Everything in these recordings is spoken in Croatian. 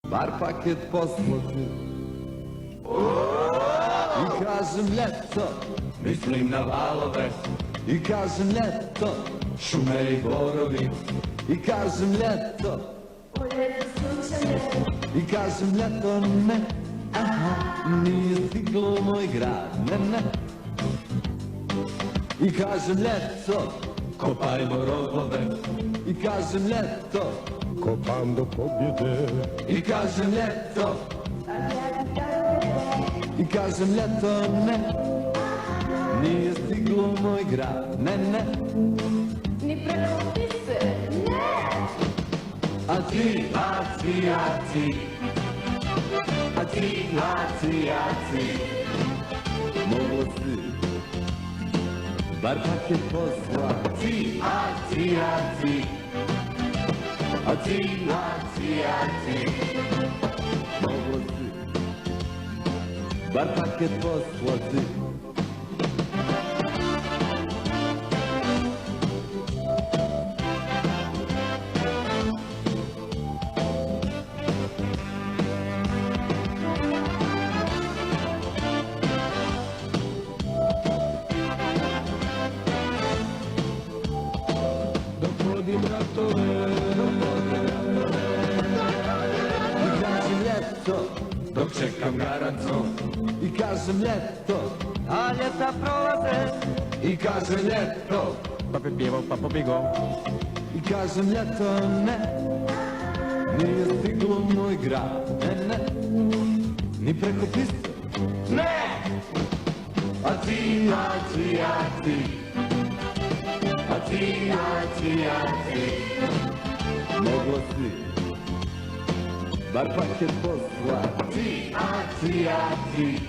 bar paket poslati. I kažem ljeto, Mislim na valove, i kažem ljeto, šume i borovi. i kažem ljeto, Polje sunčane, i kažem ljeto ne, aha, nije stiglo u moj grad, ne. I kažem ljeto, Kopajmo rovove, i kažem ljeto, Kopam do pobjede. i kažem ljeto, a ja ti kažem i kažem ljeto ne, nije stiglo u moj grad, ne. ni preko pise, ne! A ti, a ti, a ti, a ti, a ti, a ti. moglo si, bar paket posla. Ti, a ti, a ti, A ti, a ti, a ti. moglo si, bar paket poslati. Dok vodim ratove. I kažem ljeto, Dok čekam garanco, i kažem ljeto, A ljeta prolaze, i kažem ljeto, pa bi pjevao pa pobjegao. i kažem ljeto ne, nije stiglo u moj grad, ne. Ni preko piste, ne! A ti, a ti, a ti, a ti, a ti, a ti. moglo si, bar paket poslati. Ti, a ti, a ti,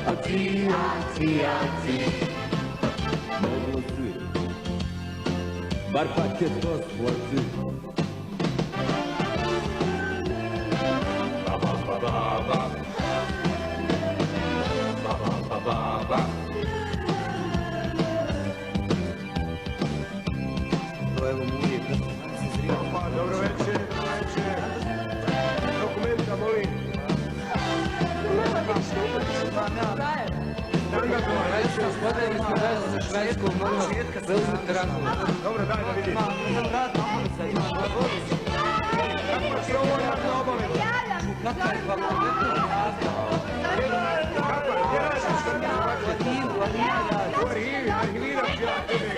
a ti, a ti, a ti. Moglo si, bar paket poslati. Ba, ba, ba, ba, ba. Ba, ba, ba, ba, ba. To evo mu uvijek da se zrio. Dobro večer, dobro večer. Dokumenta, molim. Gospodine, mi smo veze za Švedsku, molim vas, preuzmite rangu. Dobro, daj da vidim. Imam rad na ulica, imam vodicu. Kako se ovo radno obaviti? Kakav je pa pobjegao? Kako je? Gdje radiš? U arhivu radi. U arhivi, arhiviram ja tebe.